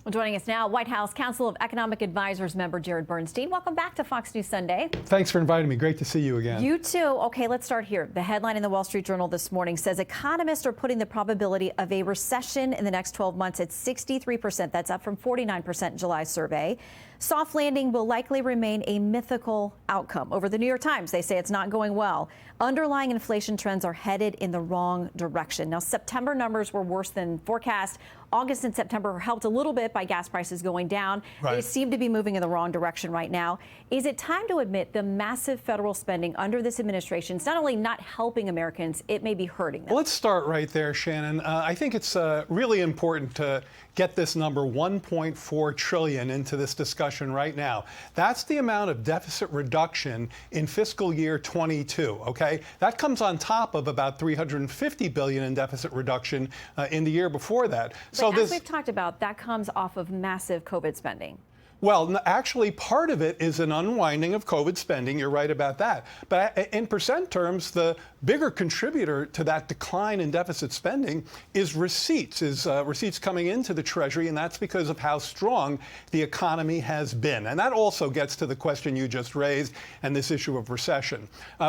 Well, joining us now, White House Council of Economic Advisors member Jared Bernstein. Welcome back to Fox News Sunday. Thanks for inviting me. Great to see you again. You too. Okay, let's start here. The headline in the Wall Street Journal this morning says economists are putting the probability of a recession in the next 12 months at 63%. That's up from 49% in July's survey. Soft landing will likely remain a mythical outcome. Over the New York Times, they say it's not going well. Underlying inflation trends are headed in the wrong direction. Now, September numbers were worse than forecast. August and September were helped a little bit by gas prices going down. Right. They seem to be moving in the wrong direction right now. Is it time to admit the massive federal spending under this administration is not only not helping Americans, it may be hurting them? Well, let's start right there, Shannon. I think it's really important to get this number 1.4 trillion into this discussion right now. That's the amount of deficit reduction in fiscal year 22, okay? That comes on top of about 350 billion in deficit reduction in the year before that. But as we've talked about, that comes off of massive COVID spending. Well, actually, part of it is an unwinding of COVID spending. You're right about that. But in percent terms, the bigger contributor to that decline in deficit spending is receipts, receipts coming into the Treasury, and that's because of how strong the economy has been. And that also gets to the question you just raised and this issue of recession.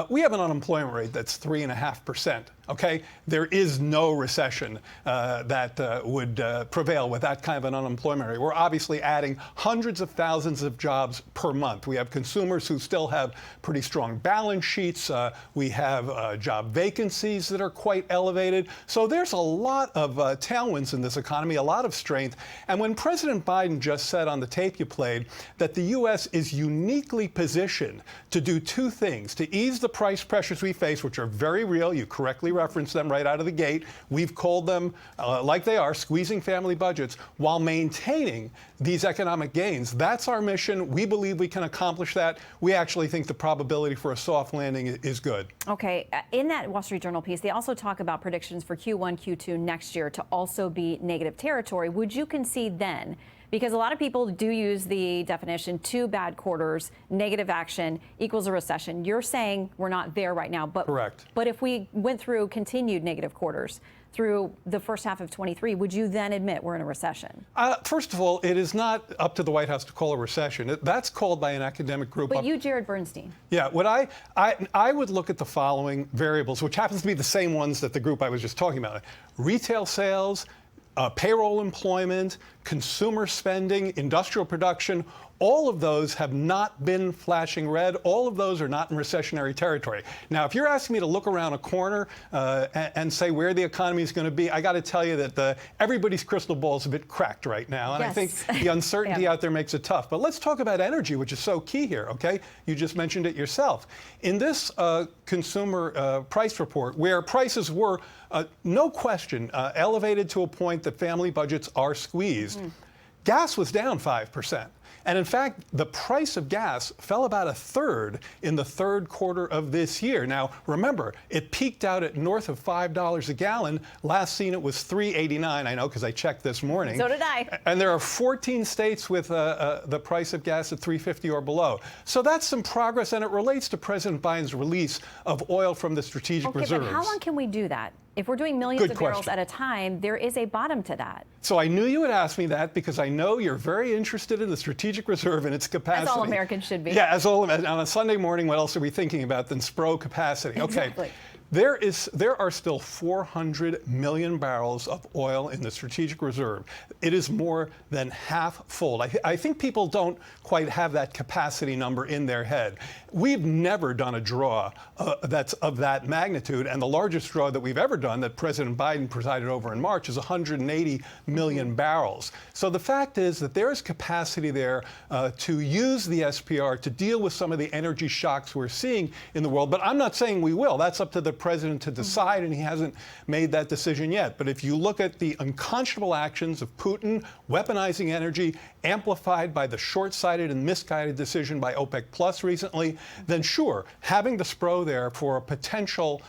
We have an unemployment rate that's 3.5%. Okay, there is no recession that would prevail with that kind of an unemployment rate. We're obviously adding hundreds of thousands of jobs per month. We have consumers who still have pretty strong balance sheets. We have job vacancies that are quite elevated. So there's a lot of tailwinds in this economy, a lot of strength. And when President Biden just said on the tape you played that the U.S. is uniquely positioned to do two things: to ease the price pressures we face, which are very real. You correctly referenced them right out of the gate. We've called them like they are, squeezing family budgets, while maintaining these economic gains. That's our mission. We believe we can accomplish that. We actually think the probability for a soft landing is good. Okay. In that Wall Street Journal piece, they also talk about predictions for Q1, Q2 next year to also be negative territory. Would you concede then? Because a lot of people do use the definition, 2 bad quarters, negative action equals a recession. You're saying we're not there right now. But correct. But if we went through continued negative quarters through the first half of 23, would you then admit we're in a recession? First of all, it is not up to the White House to call a recession. That's called by an academic group. But you, Jared Bernstein. Yeah, what I would look at the following variables, which happens to be the same ones that the group I was just talking about: retail sales, payroll employment, consumer spending, industrial production. All of those have not been flashing red. All of those are not in recessionary territory. Now, if you're asking me to look around a corner and say where the economy is going to be, I got to tell you that everybody's crystal ball is a bit cracked right now. And yes. I think the uncertainty out there makes it tough. But let's talk about energy, which is so key here, okay? You just mentioned it yourself. In this consumer price report, where prices were, no question, elevated to a point that family budgets are squeezed, gas was down 5%. And in fact, the price of gas fell about a third in the third quarter of this year. Now, remember, it peaked out at north of $5 a gallon. Last seen it was $3.89. I know because I checked this morning. So did I. And there are 14 states with the price of gas at $3.50 or below. So that's some progress, and it relates to President Biden's release of oil from the strategic reserves. But how long can we do that? If we're doing millions of barrels at a time, there is a bottom to that. So I knew you would ask me that because I know you're very interested in the strategic reserve and its capacity. As all Americans should be. Yeah, on a Sunday morning, what else are we thinking about than SPRO capacity? Okay. Exactly. There are still 400 million barrels of oil in the strategic reserve. It is more than half full. I think people don't quite have that capacity number in their head. We've never done a draw that's of that magnitude, and the largest draw that we've ever done that President Biden presided over in March is 180 million barrels. So the fact is that there is capacity there to use the SPR to deal with some of the energy shocks we're seeing in the world. But I'm not saying we will. That's up to the president to decide, and he hasn't made that decision yet. But if you look at the unconscionable actions of Putin, weaponizing energy, amplified by the short-sighted and misguided decision by OPEC Plus recently, then sure, having the SPRO there for a potential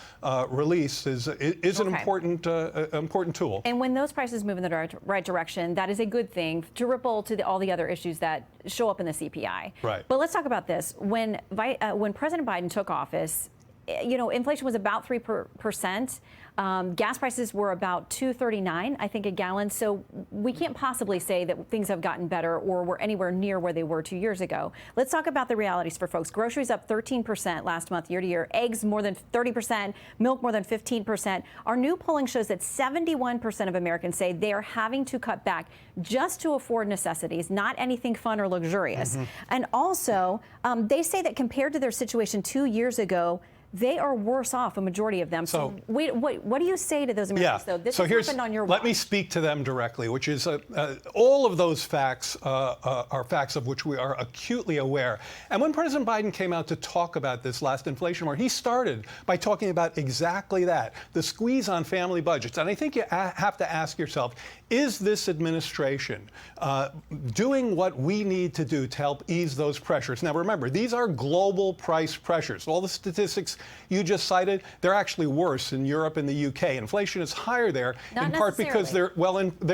release is an important tool. And when those prices move in the right direction, that is a good thing to ripple to all the other issues that show up in the CPI. Right. But let's talk about this. When President Biden took office, inflation was about 3%. Gas prices were about $2.39, I think, a gallon. So we can't possibly say that things have gotten better or we're anywhere near where they were 2 years ago. Let's talk about the realities for folks. Groceries up 13% last month, year to year. Eggs more than 30%, milk more than 15%. Our new polling shows that 71% of Americans say they are having to cut back just to afford necessities, not anything fun or luxurious. And also, they say that compared to their situation 2 years ago, they are worse off, a majority of them. So what do you say to those Americans, though? This has happened on your watch. Let me speak to them directly, which is all of those facts are facts of which we are acutely aware. And when President Biden came out to talk about this last inflation war, he started by talking about exactly that, the squeeze on family budgets. And I think you have to ask yourself, is this administration doing what we need to do to help ease those pressures? Now, remember, these are global price pressures. All the statistics you just cited, they're actually worse in Europe and the UK. Inflation is higher there, in part because they're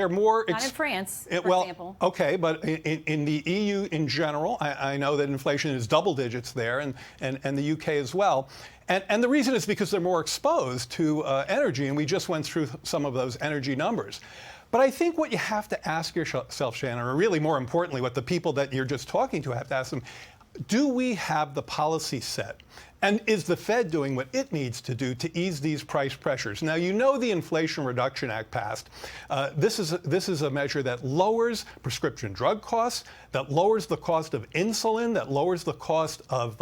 more... Not in France, for example. Okay, but in the EU in general, I know that inflation is double digits there, and the UK as well. And the reason is because they're more exposed to energy, and we just went through some of those energy numbers. But I think what you have to ask yourself, Shannon, or really more importantly, what the people that you're just talking to have to ask them, do we have the policy set? And is the Fed doing what it needs to do to ease these price pressures? Now, you know the Inflation Reduction Act passed. This is a measure that lowers prescription drug costs, that lowers the cost of insulin, that lowers the cost of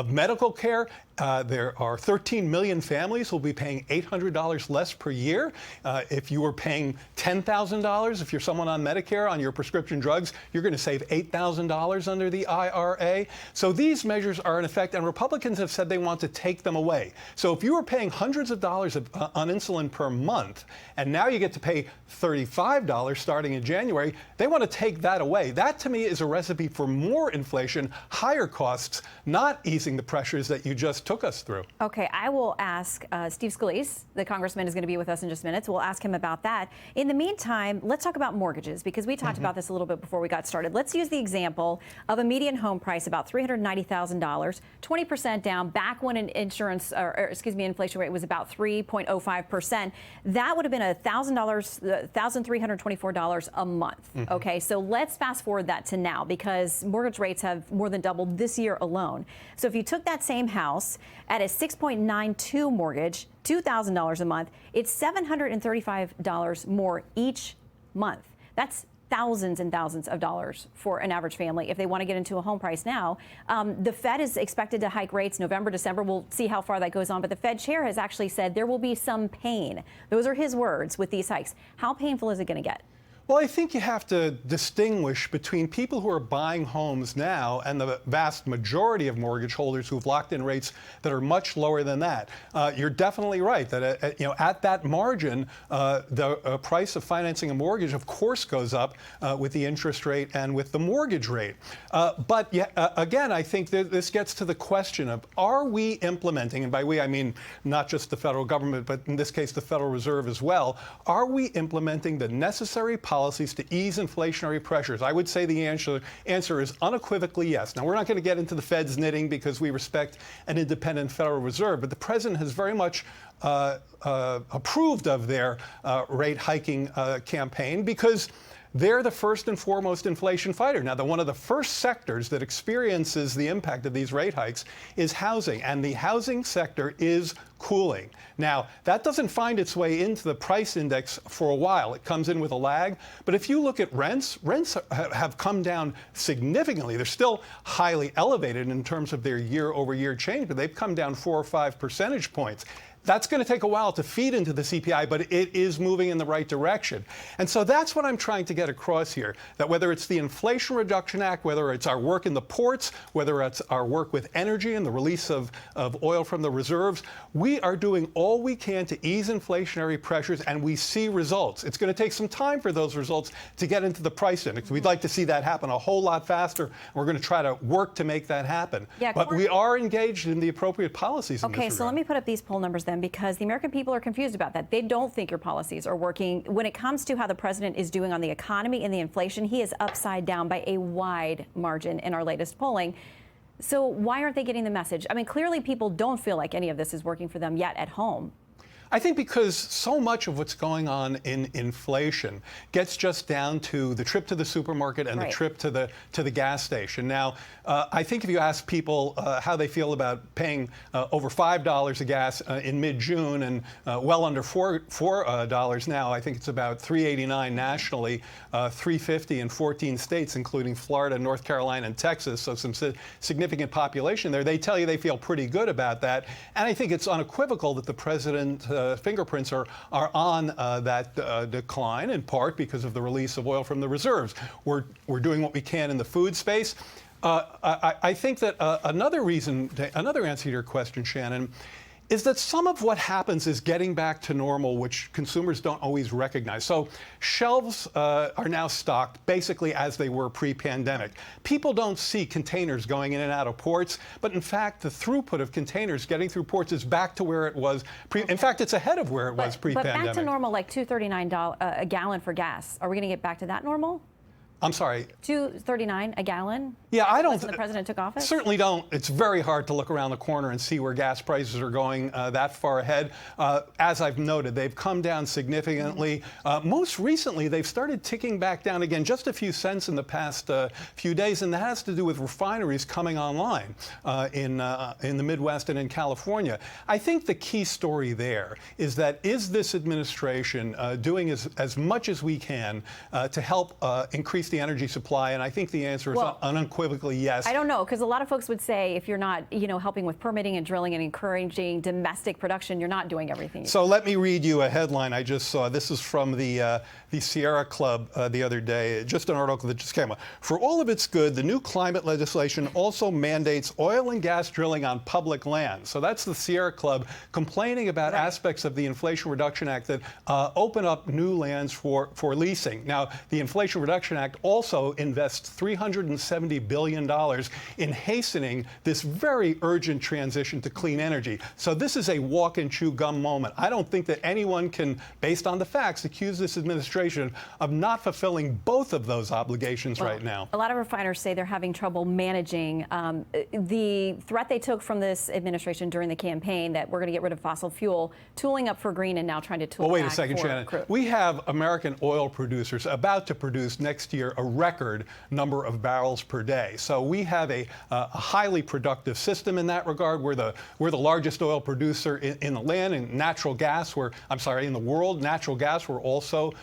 medical care. There are 13 million families who will be paying $800 less per year. If you were paying $10,000, if you're someone on Medicare on your prescription drugs, you're going to save $8,000 under the IRA. So these measures are in effect, and Republicans have said they want to take them away. So if you were paying hundreds of dollars on insulin per month, and now you get to pay $35 starting in January, they want to take that away. That, to me, is a recipe for more inflation, higher costs, not easing the pressures that you just took us through. Okay, I will ask Steve Scalise, the congressman, is going to be with us in just minutes. We'll ask him about that. In the meantime, let's talk about mortgages, because we talked about this a little bit before we got started. Let's use the example of a median home price about $390,000, 20% down. Back when an inflation rate was about 3.05%, that would have been $1,324 a month. Okay, so let's fast forward that to now, because mortgage rates have more than doubled this year alone. So if you took that same house at a 6.92 mortgage, $2,000 a month, it's $735 more each month. That's thousands and thousands of dollars for an average family if they want to get into a home price now. The Fed is expected to hike rates November, December. We'll see how far that goes on. But the Fed chair has actually said there will be some pain. Those are his words with these hikes. How painful is it going to get? Well, I think you have to distinguish between people who are buying homes now and the vast majority of mortgage holders who've locked in rates that are much lower than that. You're definitely right that at that margin, the price of financing a mortgage, of course, goes up with the interest rate and with the mortgage rate. But again, I think that this gets to the question of, are we implementing, and by we I mean not just the federal government, but in this case the Federal Reserve as well, are we implementing the necessary policies to ease inflationary pressures? I would say the answer is unequivocally yes. Now, we're not going to get into the Fed's knitting because we respect an independent Federal Reserve, but the president has very much approved of their rate hiking campaign because they're the first and foremost inflation fighter. Now, one of the first sectors that experiences the impact of these rate hikes is housing, and the housing sector is cooling. Now, that doesn't find its way into the price index for a while. It comes in with a lag. But if you look at rents have come down significantly. They're still highly elevated in terms of their year-over-year change, but they've come down 4 or 5 percentage points. That's going to take a while to feed into the CPI, but it is moving in the right direction. And so that's what I'm trying to get across here, that whether it's the Inflation Reduction Act, whether it's our work in the ports, whether it's our work with energy and the release of oil from the reserves, we are doing all we can to ease inflationary pressures, and we see results. It's going to take some time for those results to get into the price index. We'd like to see that happen a whole lot faster. We're going to try to work to make that happen. Yeah, but we are engaged in the appropriate policies in this regard. Okay, so let me put up these poll numbers then, because the American people are confused about that. They don't think your policies are working. When it comes to how the president is doing on the economy and the inflation, he is upside down by a wide margin in our latest polling. So why aren't they getting the message? I mean, clearly people don't feel like any of this is working for them yet at home. I think because so much of what's going on in inflation gets just down to the trip to the supermarket and the trip to the gas station. Now, I think if you ask people how they feel about paying over $5 a gas in mid-June and well under $4 now, I think it's about $3.89 nationally, $3.50 in 14 states, including Florida, North Carolina, and Texas. So some significant population there. They tell you they feel pretty good about that, and I think it's unequivocal that the president. Fingerprints are on that decline, in part because of the release of oil from the reserves. We're doing what we can in the food space. I think that another answer to your question, Shannon, is that some of what happens is getting back to normal, which consumers don't always recognize. So shelves are now stocked basically as they were pre-pandemic. People don't see containers going in and out of ports, but in fact, the throughput of containers getting through ports is back to where it was. In fact, it's ahead of where it was pre-pandemic. But back to normal, like $2.39 a gallon for gas. Are we going to get back to that normal? I'm sorry. $2.39 a gallon? Yeah, I don't. When the president took office? Certainly don't. It's very hard to look around the corner and see where gas prices are going that far ahead. As I've noted, they've come down significantly. Most recently, they've started ticking back down again, just a few cents in the past few days, and that has to do with refineries coming online in the Midwest and in California. I think the key story there is this administration doing as much as we can to help increase the energy supply? And I think the answer is unequivocally yes. I don't know, because a lot of folks would say if you're not, helping with permitting and drilling and encouraging domestic production, you're not doing everything. So let me read you a headline I just saw. This is from the Sierra Club the other day, just an article that just came out. For all of its good, the new climate legislation also mandates oil and gas drilling on public land. So that's the Sierra Club complaining about aspects of the Inflation Reduction Act that open up new lands for leasing. Now, the Inflation Reduction Act also invests $370 billion in hastening this very urgent transition to clean energy. So this is a walk and chew gum moment. I don't think that anyone can, based on the facts, accuse this administration of not fulfilling both of those obligations right now. A lot of refiners say they're having trouble managing the threat they took from this administration during the campaign that we're going to get rid of fossil fuel, tooling up for green and now trying to tool back. Well, wait a second, Shannon. We have American oil producers about to produce next year a record number of barrels per day. So we have a highly productive system in that regard. We're the largest oil producer in the land, and natural gas. In the world. Natural gas. We're also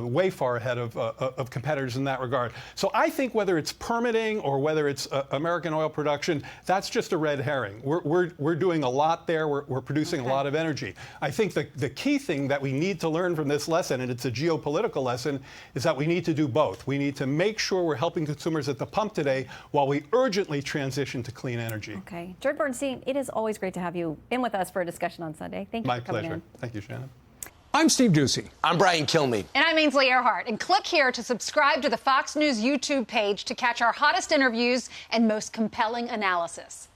way far ahead of competitors in that regard. So I think whether it's permitting or whether it's American oil production, that's just a red herring. We're doing a lot there. We're producing a lot of energy. I think the key thing that we need to learn from this lesson, and it's a geopolitical lesson, is that we need to do both. We need to make sure we're helping consumers at the pump today while we urgently transition to clean energy. Okay. Jared Bernstein, it is always great to have you in with us for a discussion on Sunday. Thank you for coming in. My pleasure. Thank you, Shannon. I'm Steve Ducey. I'm Brian Kilmeade. And I'm Ainsley Earhart. And click here to subscribe to the Fox News YouTube page to catch our hottest interviews and most compelling analysis.